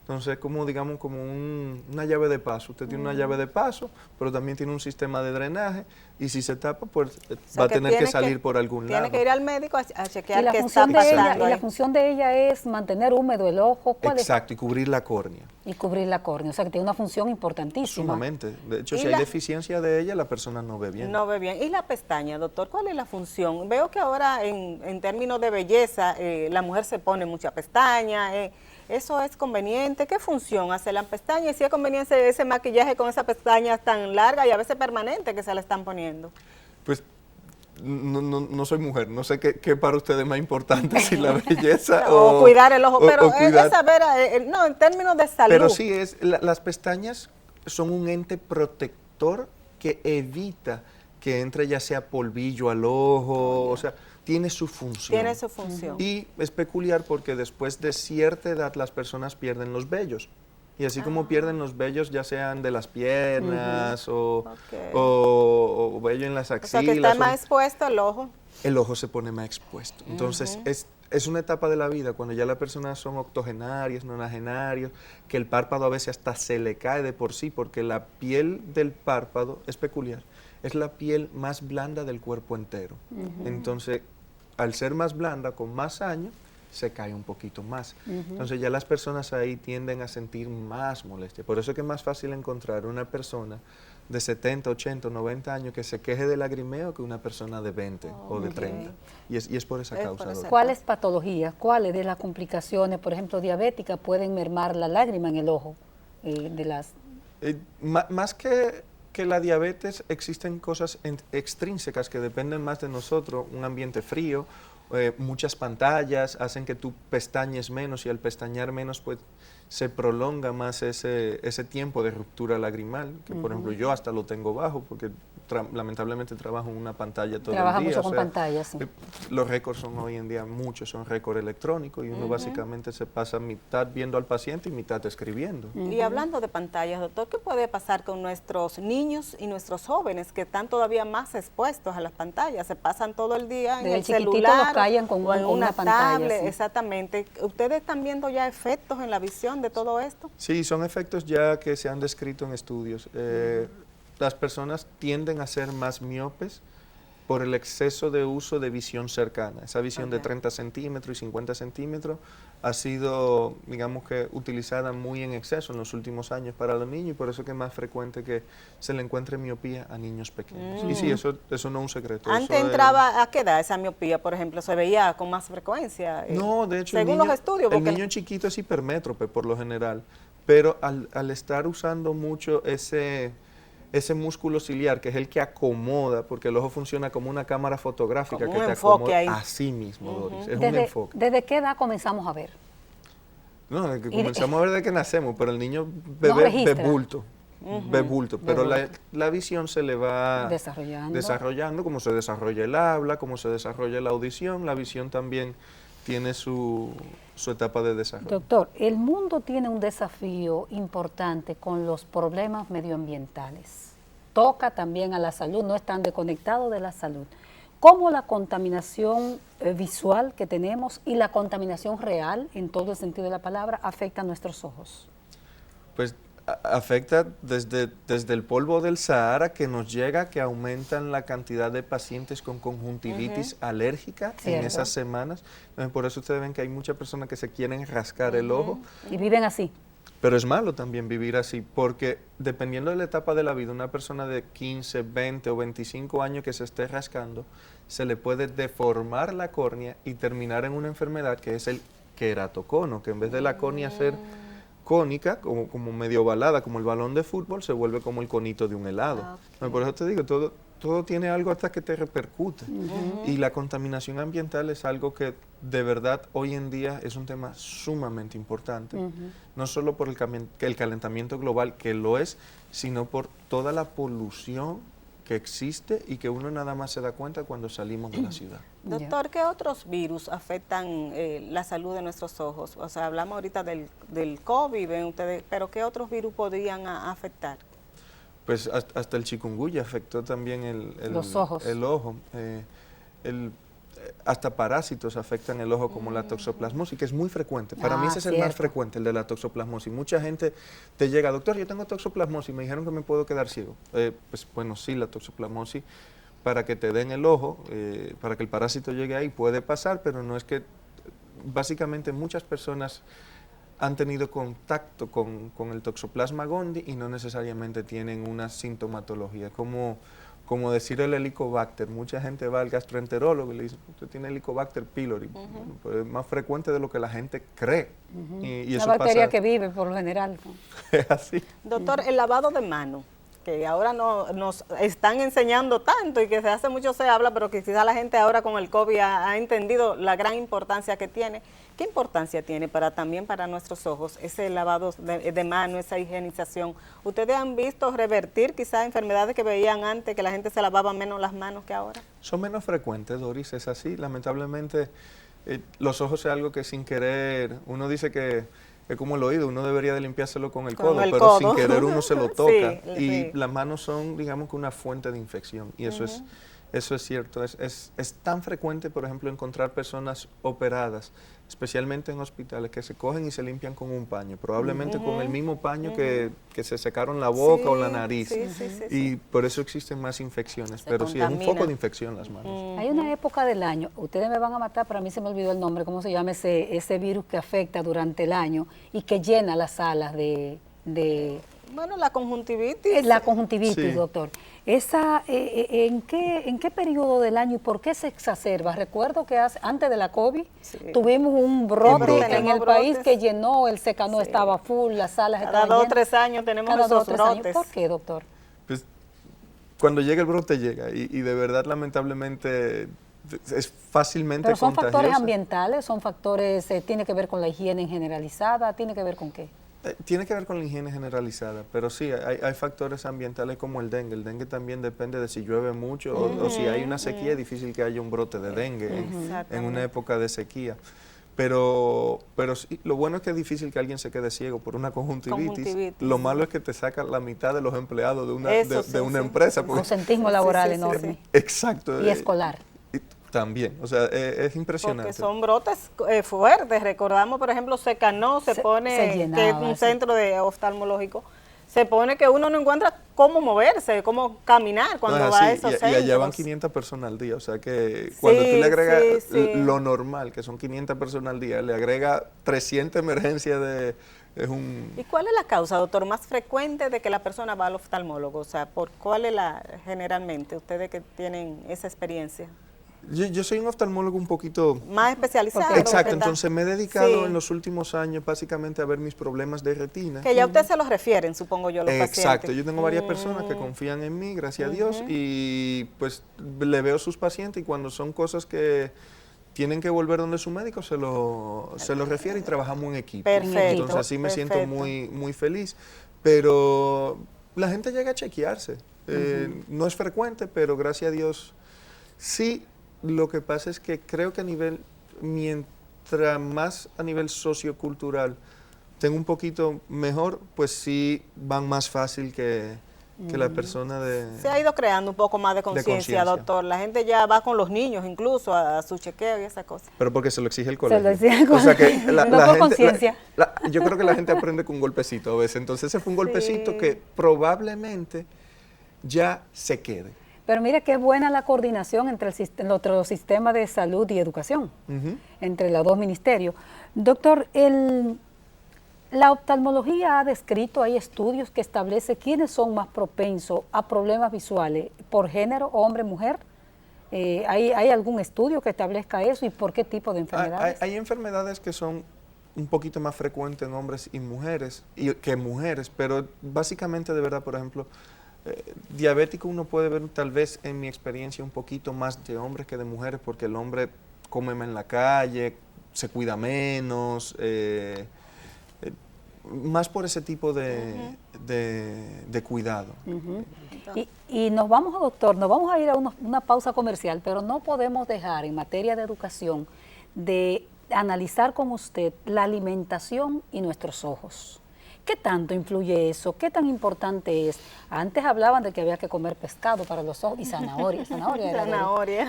Entonces, como digamos, como una llave de paso. Usted tiene una llave de paso, pero también tiene un sistema de drenaje, y si se tapa, pues va a tener que salir por algún lado. Tiene que ir al médico a chequear qué está función de ella, pasando y la ahí. función de ella es mantener húmedo el ojo. ¿Cuál es? Exacto, y cubrir la córnea. Y cubrir la córnea, o sea que tiene una función importantísima. Sumamente. De hecho, ¿Y si hay la- deficiencia de ella, la persona no ve bien. No ve bien. ¿Y la pestaña, doctor? ¿Cuál es la función? Veo que ahora en términos de belleza la mujer se pone mucha pestaña. ¿Eso es conveniente? ¿Qué función hace la pestaña? Y si es conveniente ese maquillaje con esas pestañas tan largas y a veces permanentes que se le están poniendo. Pues no soy mujer, no sé qué para usted es más importante, si la belleza o cuidar el ojo, pero o cuidar. es saber, no, en términos de salud. Pero sí, las pestañas son un ente protector que evita que entre ya sea polvillo al ojo, o sea, tiene su función. Tiene su función. Y es peculiar porque después de cierta edad las personas pierden los vellos. Y así como pierden los vellos, ya sean de las piernas o vello en las O sea, axilas. que está más expuesto el ojo. El ojo se pone más expuesto. Entonces, es una etapa de la vida cuando ya las personas son octogenarias, nonagenarios, que el párpado a veces hasta se le cae de por sí, porque la piel del párpado es peculiar. Es la piel más blanda del cuerpo entero. Entonces, al ser más blanda, con más años, se cae un poquito más. Entonces ya las personas ahí tienden a sentir más molestia. Por eso es que es más fácil encontrar una persona de 70, 80, 90 años que se queje de lagrimeo que una persona de 20 o de 30. Y es por esa causa. por esa- ¿Cuáles patologías, cuáles de las complicaciones, por ejemplo, diabéticas, pueden mermar la lágrima en el ojo? Más que la diabetes, existen cosas extrínsecas que dependen más de nosotros. Un ambiente frío, muchas pantallas hacen que tú pestañes menos, y al pestañear menos pues se prolonga más ese tiempo de ruptura lagrimal, que por ejemplo yo hasta lo tengo bajo porque lamentablemente trabajo en una pantalla todo Trabaja el día. mucho con pantallas, sí. Los récords son hoy en día muchos, son récords electrónicos, y uno básicamente se pasa mitad viendo al paciente y mitad escribiendo. Y hablando de pantallas, doctor, ¿qué puede pasar con nuestros niños y nuestros jóvenes que están todavía más expuestos a las pantallas? Se pasan todo el día en Desde el chiquititos celular los callan con o en una una pantalla, tablet. sí. Exactamente. ¿Ustedes están viendo ya efectos en la visión de todo esto? Sí, son efectos ya que se han descrito en estudios. Las personas tienden a ser más miopes por el exceso de uso de visión cercana. Esa visión de 30 centímetros y 50 centímetros ha sido, digamos que, utilizada muy en exceso en los últimos años para los niños, y por eso que es más frecuente que se le encuentre miopía a niños pequeños. Y sí, eso no es un secreto. Antes eso entraba, ¿a qué edad esa miopía, por ejemplo, se veía con más frecuencia? No, de hecho, según los estudios. el porque- niño chiquito es hipermétrope por lo general, pero al estar usando mucho ese músculo ciliar, que es el que acomoda, porque el ojo funciona como una cámara fotográfica Como que un te enfoque acomoda ahí. así mismo, Doris, es un enfoque. ¿Desde qué edad comenzamos a ver? No, desde que comenzamos a ver desde que nacemos, pero el niño No bebé de registra. bulto. ve bulto, pero la visión se le va desarrollando, como se desarrolla el habla, como se desarrolla la audición, la visión también tiene su etapa de desarrollo. Doctor, el mundo tiene un desafío importante con los problemas medioambientales. Toca también a la salud, no están desconectados de la salud. ¿Cómo la contaminación visual que tenemos y la contaminación real, en todo el sentido de la palabra, afecta a nuestros ojos? Pues afecta desde el polvo del Sahara que nos llega, que aumentan la cantidad de pacientes con conjuntivitis alérgica en esas semanas. Entonces, por eso ustedes ven que hay muchas personas que se quieren rascar el ojo. Y viven así. Pero es malo también vivir así, porque dependiendo de la etapa de la vida, una persona de 15, 20 o 25 años que se esté rascando, se le puede deformar la córnea y terminar en una enfermedad que es el queratocono, que en vez de la córnea ser cónica, como medio ovalada, como el balón de fútbol, se vuelve como el conito de un helado. Por eso te digo, todo tiene algo hasta que te repercute. Y la contaminación ambiental es algo que de verdad hoy en día es un tema sumamente importante. No solo por el calentamiento global, que lo es, sino por toda la polución que existe y que uno nada más se da cuenta cuando salimos de la ciudad. Doctor, ¿qué otros virus afectan la salud de nuestros ojos? O sea, hablamos ahorita del COVID, ven ustedes, pero ¿qué otros virus podrían afectar? Pues hasta el chikungunya afectó también los ojos. El ojo. Hasta parásitos afectan el ojo, como la toxoplasmosis, que es muy frecuente. Para mí ese es el más frecuente, el de la toxoplasmosis. Mucha gente te llega, doctor, yo tengo toxoplasmosis, me dijeron que me puedo quedar ciego. Pues bueno, sí, la toxoplasmosis, para que te den el ojo, para que el parásito llegue ahí, puede pasar, pero no es que, básicamente muchas personas han tenido contacto con el Toxoplasma gondii y no necesariamente tienen una sintomatología, como decir el Helicobacter. Mucha gente va al gastroenterólogo y le dice, usted tiene Helicobacter pylori. Pues es más frecuente de lo que la gente cree. Y eso una bacteria pasa, que vive por lo general. es así. Doctor, el lavado de manos, que ahora nos están enseñando tanto y que desde hace mucho se habla, pero que quizá la gente ahora con el COVID ha entendido la gran importancia que tiene. ¿Qué importancia tiene también para nuestros ojos ese lavado de manos, esa higienización? ¿Ustedes han visto revertir quizás enfermedades que veían antes, que la gente se lavaba menos las manos que ahora? Son menos frecuentes, Doris, es así. Lamentablemente, los ojos es algo que sin querer, uno dice que es como el oído, uno debería de limpiárselo con el codo, pero sin querer uno se lo toca. Y las manos son, digamos, que una fuente de infección, y eso es cierto. Es tan frecuente, por ejemplo, encontrar personas operadas, especialmente en hospitales, que se cogen y se limpian con un paño, probablemente con el mismo paño que se secaron la boca o la nariz. Y por eso existen más infecciones, pero sí, es un foco de infección las manos. Hay una época del año, ustedes me van a matar, pero a mí se me olvidó el nombre, ¿cómo se llama ese virus que afecta durante el año y que llena las salas de bueno, la conjuntivitis. La conjuntivitis, doctor. Esa, ¿en qué periodo del año y por qué se exacerba? Recuerdo que antes de la COVID tuvimos un brote en el país que llenó, el Secanó estaba full, las salas estaban llenas. Cada 2 o 3 años tenemos esos brotes. ¿Por qué, doctor? Pues cuando llega el brote llega y de verdad lamentablemente es fácilmente ¿Pero son contagiosa. factores ambientales, son factores, tiene que ver con la higiene generalizada, tiene que ver con qué? Tiene que ver con la higiene generalizada, pero sí, hay factores ambientales como el dengue. El dengue también depende de si llueve mucho o si hay una sequía, es difícil que haya un brote de dengue en una época de sequía. Pero sí, lo bueno es que es difícil que alguien se quede ciego por una conjuntivitis. Lo malo es que te saca la mitad de los empleados de una empresa. Un ausentismo laboral enorme. Exacto. Y escolar. También, o sea, es impresionante. Porque son brotes fuertes. Recordamos, por ejemplo, Secanó se pone, que es un centro oftalmológico, se pone que uno no encuentra cómo moverse, cómo caminar cuando va a esos centros. Y allá van 500 personas al día, o sea que cuando tú le agregas lo normal, que son 500 personas al día, le agrega 300 emergencias ¿Y cuál es la causa, doctor, más frecuente de que la persona va al oftalmólogo? O sea, ¿cuál es generalmente, ustedes que tienen esa experiencia? Yo soy un oftalmólogo un poquito más especializado. Exacto, entonces me he dedicado en los últimos años básicamente a ver mis problemas de retina. Que ya usted se los refieren, supongo yo, los pacientes. Exacto, yo tengo varias personas que confían en mí, gracias a Dios, y pues le veo sus pacientes y cuando son cosas que tienen que volver donde su médico se lo refiere y trabajamos en equipo. Perfecto. Entonces así me siento muy, muy feliz, pero la gente llega a chequearse. No es frecuente, pero gracias a Dios sí. Lo que pasa es que creo que mientras más a nivel sociocultural tengo un poquito mejor, pues sí van más fácil que la persona de... Se ha ido creando un poco más de conciencia, doctor. La gente ya va con los niños incluso a su chequeo y esa cosa. Pero porque se lo exige el colegio. Se lo exige el colegio. O sea que No por conciencia. yo creo que la gente aprende con un golpecito a veces. Entonces ese fue un golpecito que probablemente ya se quede. Pero mire qué buena la coordinación entre el otro sistema de salud y educación, entre los dos ministerios. Doctor, la oftalmología ha descrito, hay estudios que establecen quiénes son más propensos a problemas visuales, por género, hombre, mujer. ¿Hay algún estudio que establezca eso y por qué tipo de enfermedades? Hay enfermedades que son un poquito más frecuentes en hombres y mujeres, que mujeres, pero básicamente, de verdad, por ejemplo, diabético uno puede ver tal vez en mi experiencia un poquito más de hombres que de mujeres, porque el hombre come más en la calle, se cuida menos, más por ese tipo de cuidado. Y nos vamos, doctor, nos vamos a ir a una pausa comercial, pero no podemos dejar en materia de educación de analizar con usted la alimentación y nuestros ojos. ¿Qué tanto influye eso? ¿Qué tan importante es? Antes hablaban de que había que comer pescado para los ojos y zanahoria. Y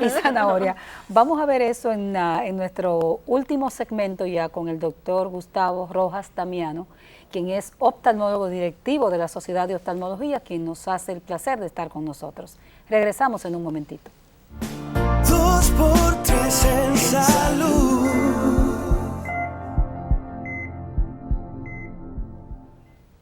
zanahoria. Vamos a ver eso en nuestro último segmento ya con el doctor Gustavo Rojas Damiano, quien es oftalmólogo directivo de la Sociedad de Oftalmología, quien nos hace el placer de estar con nosotros. Regresamos en un momentito. 2x3 en salud.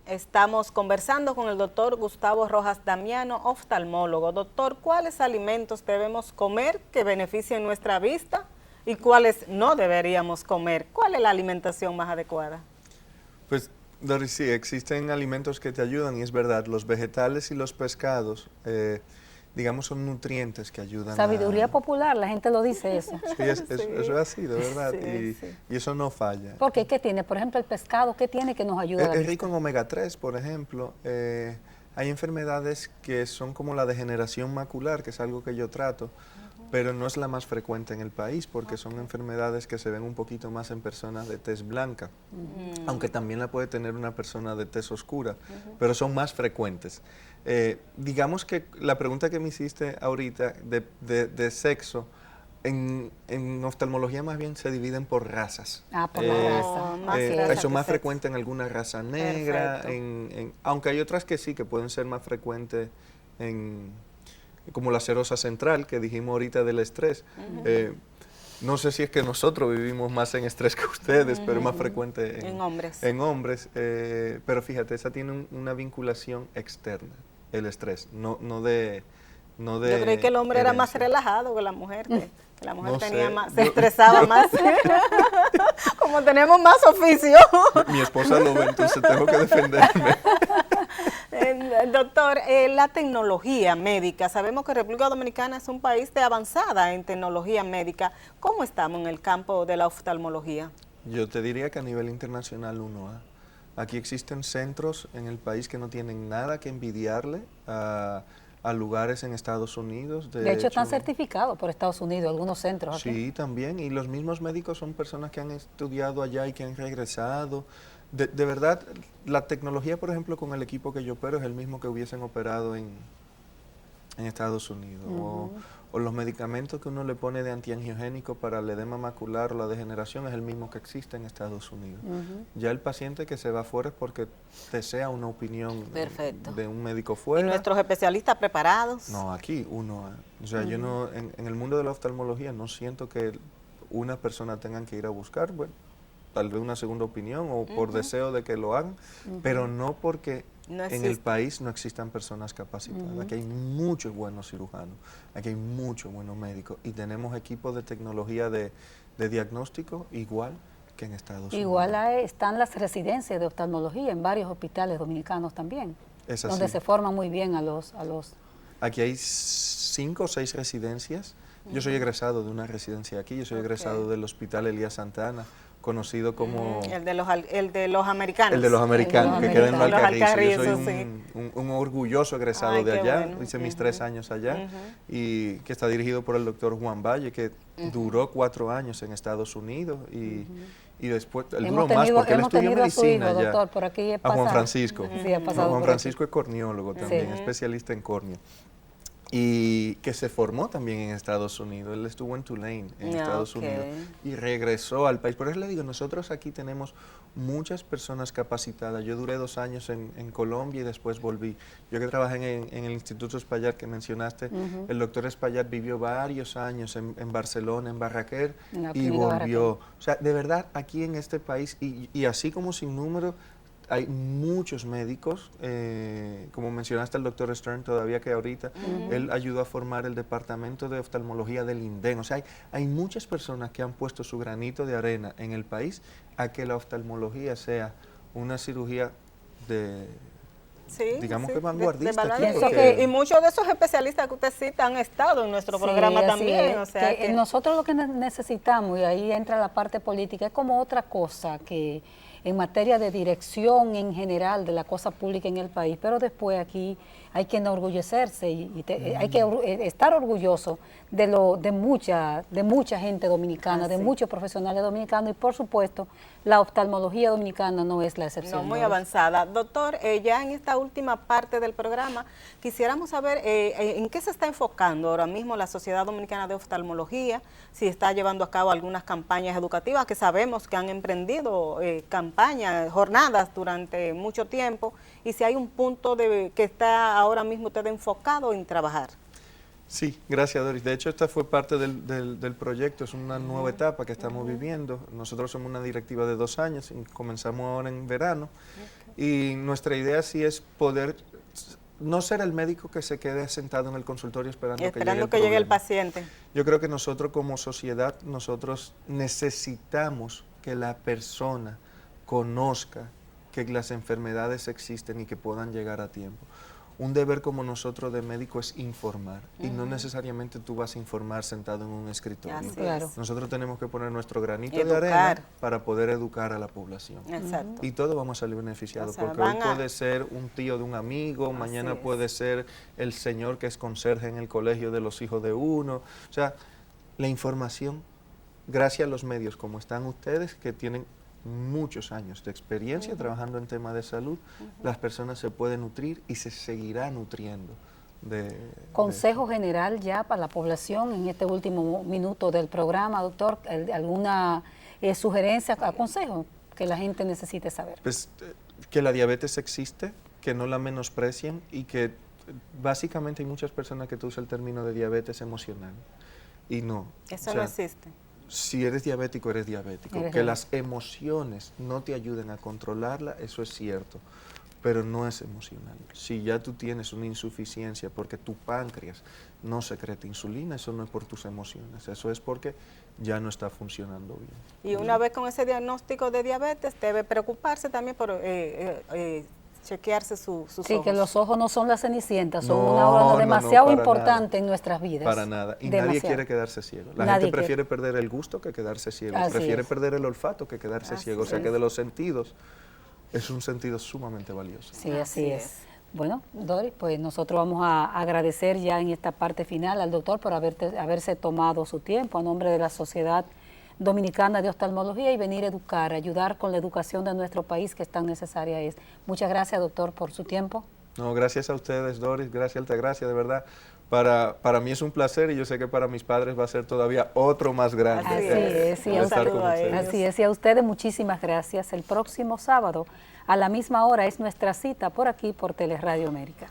Estamos conversando con el doctor Gustavo Rojas Damiano, oftalmólogo. Doctor, ¿cuáles alimentos debemos comer que beneficien nuestra vista y cuáles no deberíamos comer? ¿Cuál es la alimentación más adecuada? Pues, Doris, sí, existen alimentos que te ayudan y es verdad, los vegetales y los pescados, digamos, son nutrientes que ayudan. Sabiduría popular, la gente lo dice eso. Sí, eso es así, de verdad, y eso no falla. ¿Por qué? ¿Qué tiene? Por ejemplo, el pescado, ¿qué tiene que nos ayuda? Es rico en omega 3, por ejemplo. Hay enfermedades que son como la degeneración macular, que es algo que yo trato, pero no es la más frecuente en el país porque son enfermedades que se ven un poquito más en personas de tez blanca, aunque también la puede tener una persona de tez oscura, pero son más frecuentes. Digamos que la pregunta que me hiciste ahorita de sexo, en oftalmología más bien se dividen por razas. Por la raza. Son más frecuentes en alguna raza negra, aunque hay otras que sí, que pueden ser más frecuentes como la serosa central, que dijimos ahorita del estrés. No sé si es que nosotros vivimos más en estrés que ustedes, pero es más frecuente en hombres. En hombres, pero fíjate, esa tiene una vinculación externa, el estrés, no de Yo creí que el hombre era más relajado que la mujer, que la mujer no se estresaba más. Como tenemos más oficio. Mi esposa lo ve, entonces tengo que defenderme. Doctor, la tecnología médica, sabemos que República Dominicana es un país de avanzada en tecnología médica. ¿Cómo estamos en el campo de la oftalmología? Yo te diría que a nivel internacional 1A. Aquí existen centros en el país que no tienen nada que envidiarle a lugares en Estados Unidos. De hecho, están certificados por Estados Unidos, algunos centros aquí. Sí, también, y los mismos médicos son personas que han estudiado allá y que han regresado. De verdad, la tecnología, por ejemplo, con el equipo que yo opero es el mismo que hubiesen operado en Estados Unidos. O los medicamentos que uno le pone de antiangiogénico para el edema macular o la degeneración es el mismo que existe en Estados Unidos. Ya el paciente que se va afuera es porque desea una opinión de un médico fuera. ¿Y nuestros especialistas preparados? No, aquí 1A. O sea, yo no, en el mundo de la oftalmología no siento que una persona tenga que ir a buscar, bueno, tal vez una segunda opinión o por deseo de que lo hagan, pero no porque en el país no existan personas capacitadas. Aquí hay muchos buenos cirujanos, aquí hay muchos buenos médicos y tenemos equipos de tecnología de diagnóstico igual que en Estados Unidos. Igual están las residencias de oftalmología en varios hospitales dominicanos también, es así. Donde se forman muy bien a los... Aquí hay 5 o 6 residencias. Yo soy egresado de una residencia aquí, yo soy egresado del Hospital Elías Santa Ana, conocido como... El de los americanos. El de los americanos, que queda en los Los Alcarrizos. Yo Alcarrizos, soy un orgulloso egresado Ay, de qué allá, bueno. hice mis 3 años allá, y que está dirigido por el doctor Juan Valle, que duró 4 años en Estados Unidos, y después, él duró más porque él estudió medicina a su hijo, allá. doctor, por aquí A Juan Francisco. Sí, ha pasado Juan por Francisco es corneólogo también, Sí. especialista en córnea. Y que se formó también en Estados Unidos. Él estuvo en Tulane, en Estados Unidos, y regresó al país. Por eso le digo, nosotros aquí tenemos muchas personas capacitadas. Yo duré 2 años en Colombia y después volví. Yo que trabajé en el Instituto Espaillat que mencionaste, el doctor Espaillat vivió varios años en Barcelona, en Barraquer, y volvió. O sea, de verdad, aquí en este país, y así como sin número, hay muchos médicos, como mencionaste el doctor Stern todavía que ahorita, él ayudó a formar el departamento de oftalmología del INDEN. O sea, hay muchas personas que han puesto su granito de arena en el país a que la oftalmología sea una cirugía de... digamos que vanguardista. Y muchos de esos especialistas que usted cita han estado en nuestro programa también. O sea que nosotros lo que necesitamos, y ahí entra la parte política, es como otra cosa que en materia de dirección en general de la cosa pública en el país, pero después aquí hay que enorgullecerse y hay que estar orgulloso de mucha gente dominicana, de muchos profesionales dominicanos, y por supuesto la oftalmología dominicana no es la excepción. No, muy avanzada. Doctor, ya en esta última parte del programa quisiéramos saber en qué se está enfocando ahora mismo la Sociedad Dominicana de Oftalmología, si está llevando a cabo algunas campañas educativas, que sabemos que han emprendido campañas, jornadas durante mucho tiempo, y si hay un punto que está ahora mismo usted enfocado en trabajar. Sí, gracias Doris. De hecho, esta fue parte del proyecto, es una nueva etapa que estamos viviendo. Nosotros somos una directiva de 2 años y comenzamos ahora en verano. Y nuestra idea sí es poder no ser el médico que se quede sentado en el consultorio esperando que llegue el paciente. Yo creo que nosotros como sociedad, nosotros necesitamos que la persona conozca que las enfermedades existen y que puedan llegar a tiempo. Un deber como nosotros de médico es informar, y no necesariamente tú vas a informar sentado en un escritorio. Claro. Nosotros tenemos que poner nuestro granito de arena para poder educar a la población. Exacto. Y todos vamos a salir beneficiados, porque hoy puede ser un tío de un amigo, mañana puede ser el señor que es conserje en el colegio de los hijos de uno. O sea, la información, gracias a los medios como están ustedes, que tienen muchos años de experiencia trabajando en temas de salud, las personas se pueden nutrir y se seguirá nutriendo. Consejo general ya para la población en este último minuto del programa, doctor, ¿alguna sugerencia, consejo que la gente necesite saber? Pues que la diabetes existe, que no la menosprecien, y que básicamente hay muchas personas que usan el término de diabetes emocional, y no. Eso no existe. Si eres diabético, eres diabético. Que las emociones no te ayuden a controlarla, eso es cierto, pero no es emocional. Si ya tú tienes una insuficiencia porque tu páncreas no secreta insulina, eso no es por tus emociones, eso es porque ya no está funcionando bien. Y una vez con ese diagnóstico de diabetes, debe preocuparse también por chequearse sus ojos. Sí, que los ojos no son las cenicientas, son una órgano demasiado importante en nuestras vidas. Para nada. Y nadie quiere quedarse ciego. La gente prefiere perder el gusto que quedarse ciego. Prefiere perder el olfato que quedarse ciego. O sea que de los sentidos es un sentido sumamente valioso. Sí, así es. Bueno, Doris, pues nosotros vamos a agradecer ya en esta parte final al doctor por haberse tomado su tiempo a nombre de la Sociedad Dominicana de Oftalmología y venir a educar, ayudar con la educación de nuestro país que tan necesaria es. Muchas gracias, doctor, por su tiempo. No, gracias a ustedes, Doris, gracias, Altagracia, de verdad. Para mí es un placer y yo sé que para mis padres va a ser todavía otro más grande. Así es, y a ustedes muchísimas gracias. El próximo sábado a la misma hora es nuestra cita por aquí por Teleradio América.